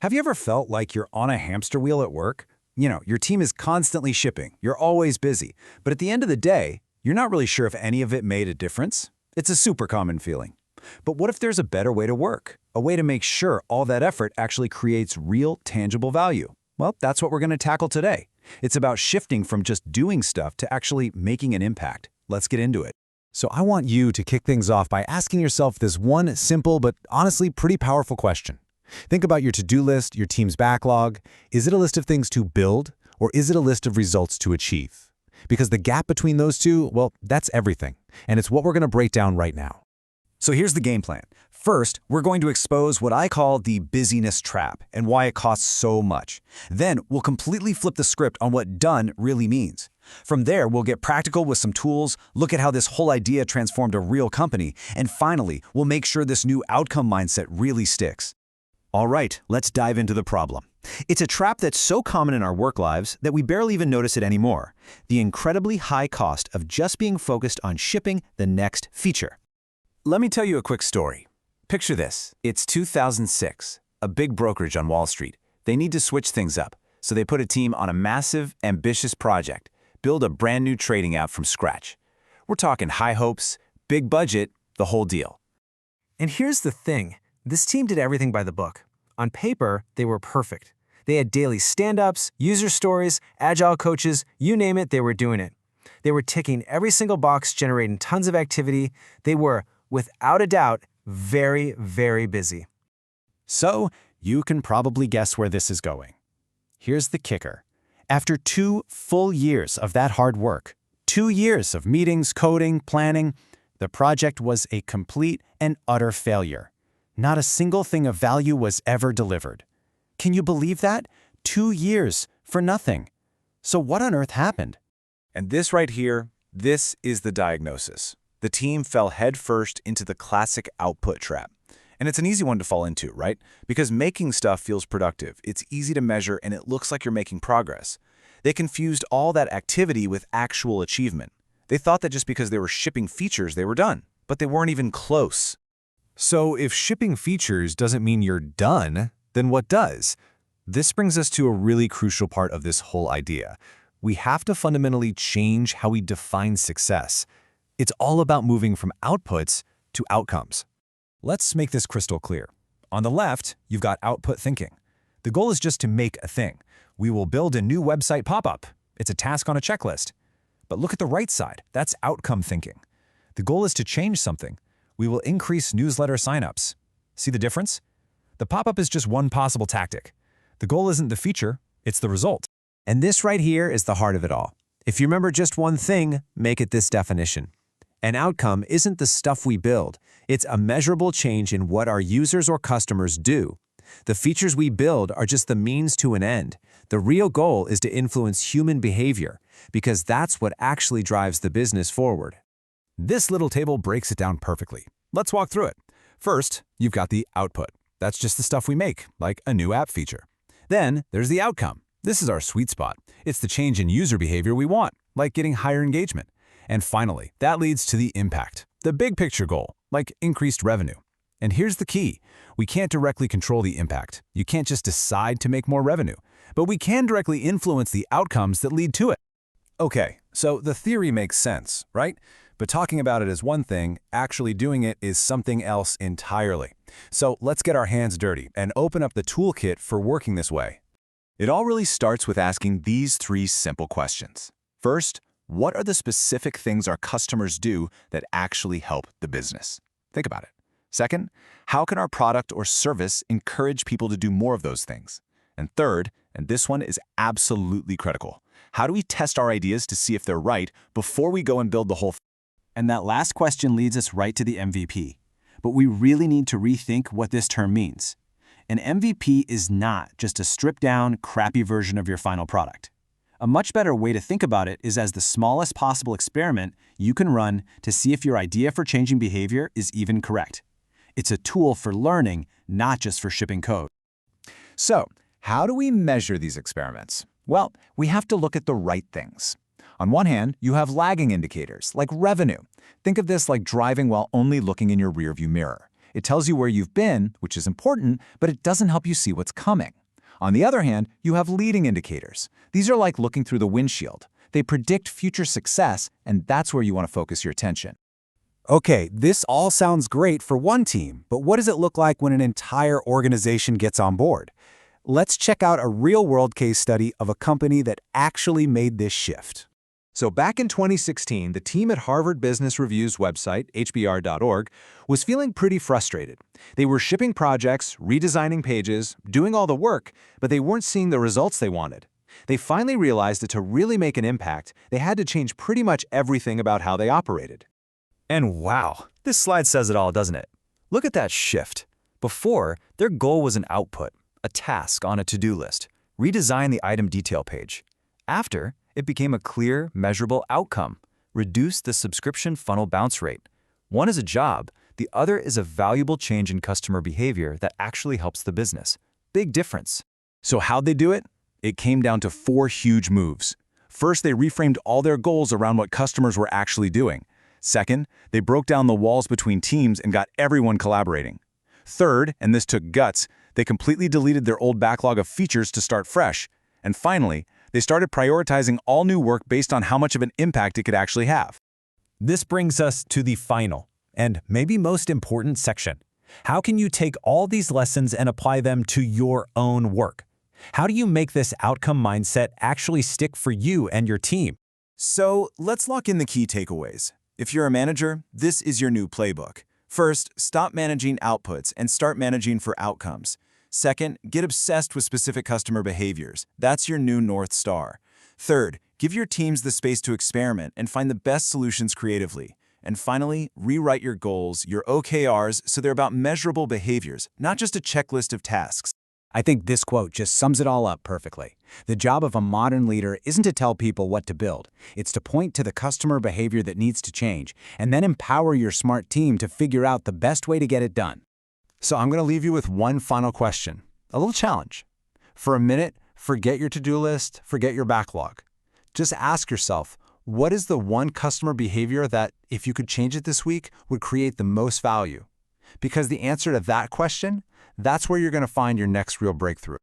Have you ever felt like you're on a hamster wheel at work? Your team is constantly shipping, you're always busy, but at the end of the day, you're not really sure if any of it made a difference? It's a super common feeling. But what if there's a better way to work? A way to make sure all that effort actually creates real, tangible value? Well, that's what we're going to tackle today. It's about shifting from just doing stuff to actually making an impact. Let's get into it. So I want you to kick things off by asking yourself this one simple but honestly pretty powerful question. Think about your to-do list, your team's backlog. Is it a list of things to build, or is it a list of results to achieve? Because the gap between those two, well, that's everything. And it's what we're going to break down right now. So here's the game plan. First, we're going to expose what I call the busyness trap and why it costs so much. Then we'll completely flip the script on what done really means. From there, we'll get practical with some tools, look at how this whole idea transformed a real company, and finally, we'll make sure this new outcome mindset really sticks. All right, let's dive into the problem. It's a trap that's so common in our work lives that we barely even notice it anymore. The incredibly high cost of just being focused on shipping the next feature. Let me tell you a quick story. Picture this. It's 2006, a big brokerage on Wall Street. They need to switch things up, so they put a team on a massive, ambitious project, build a brand new trading app from scratch. We're talking high hopes, big budget, the whole deal. And here's the thing. This team did everything by the book. On paper, they were perfect. They had daily stand-ups, user stories, agile coaches, you name it, they were doing it. They were ticking every single box, generating tons of activity. They were, without a doubt, very, very busy. So you can probably guess where this is going. Here's the kicker. After 2 full years of that hard work, 2 years of meetings, coding, planning, the project was a complete and utter failure. Not a single thing of value was ever delivered. Can you believe that? 2 years for nothing. So what on earth happened? And this right here, this is the diagnosis. The team fell headfirst into the classic output trap. And it's an easy one to fall into, right? Because making stuff feels productive, it's easy to measure, and it looks like you're making progress. They confused all that activity with actual achievement. They thought that just because they were shipping features, they were done. But they weren't even close. So if shipping features doesn't mean you're done, then what does? This brings us to a really crucial part of this whole idea. We have to fundamentally change how we define success. It's all about moving from outputs to outcomes. Let's make this crystal clear. On the left, you've got output thinking. The goal is just to make a thing. We will build a new website pop-up. It's a task on a checklist. But look at the right side. That's outcome thinking. The goal is to change something. We will increase newsletter signups. See the difference? The pop-up is just one possible tactic. The goal isn't the feature, it's the result. And this right here is the heart of it all. If you remember just one thing, make it this definition. An outcome isn't the stuff we build. It's a measurable change in what our users or customers do. The features we build are just the means to an end. The real goal is to influence human behavior, because that's what actually drives the business forward. This little table breaks it down perfectly. Let's walk through it. First, you've got the output. That's just the stuff we make, like a new app feature. Then, there's the outcome. This is our sweet spot. It's the change in user behavior we want, like getting higher engagement. And finally, that leads to the impact, the big picture goal, like increased revenue. And here's the key. We can't directly control the impact. You can't just decide to make more revenue. But we can directly influence the outcomes that lead to it. Okay, so the theory makes sense, right? But talking about it is one thing, actually doing it is something else entirely. So let's get our hands dirty and open up the toolkit for working this way. It all really starts with asking these 3 simple questions. First, what are the specific things our customers do that actually help the business? Think about it. Second, how can our product or service encourage people to do more of those things? And third, and this one is absolutely critical, how do we test our ideas to see if they're right before we go and build the whole thing? And that last question leads us right to the MVP. But we really need to rethink what this term means. An MVP is not just a stripped-down, crappy version of your final product. A much better way to think about it is as the smallest possible experiment you can run to see if your idea for changing behavior is even correct. It's a tool for learning, not just for shipping code. So, how do we measure these experiments? Well, we have to look at the right things. On one hand, you have lagging indicators, like revenue. Think of this like driving while only looking in your rearview mirror. It tells you where you've been, which is important, but it doesn't help you see what's coming. On the other hand, you have leading indicators. These are like looking through the windshield. They predict future success, and that's where you want to focus your attention. Okay, this all sounds great for one team, but what does it look like when an entire organization gets on board? Let's check out a real-world case study of a company that actually made this shift. So back in 2016, the team at Harvard Business Review's website, hbr.org, was feeling pretty frustrated. They were shipping projects, redesigning pages, doing all the work, but they weren't seeing the results they wanted. They finally realized that to really make an impact, they had to change pretty much everything about how they operated. And wow, this slide says it all, doesn't it? Look at that shift. Before, their goal was an output, a task on a to-do list. Redesign the item detail page. After, it became a clear, measurable outcome. Reduce the subscription funnel bounce rate. One is a job, the other is a valuable change in customer behavior that actually helps the business. Big difference. So how'd they do it? It came down to 4 huge moves. First, they reframed all their goals around what customers were actually doing. Second, they broke down the walls between teams and got everyone collaborating. Third, and this took guts, they completely deleted their old backlog of features to start fresh. And finally, they started prioritizing all new work based on how much of an impact it could actually have. This brings us to the final, and maybe most important section. How can you take all these lessons and apply them to your own work? How do you make this outcome mindset actually stick for you and your team? So let's lock in the key takeaways. If you're a manager, this is your new playbook. First, stop managing outputs and start managing for outcomes. Second, get obsessed with specific customer behaviors. That's your new North Star. Third, give your teams the space to experiment and find the best solutions creatively. And finally, rewrite your goals, your OKRs, so they're about measurable behaviors, not just a checklist of tasks. I think this quote just sums it all up perfectly. The job of a modern leader isn't to tell people what to build. It's to point to the customer behavior that needs to change, and then empower your smart team to figure out the best way to get it done. So I'm going to leave you with one final question, a little challenge. For a minute, forget your to-do list, forget your backlog. Just ask yourself, what is the one customer behavior that, if you could change it this week, would create the most value? Because the answer to that question, that's where you're going to find your next real breakthrough.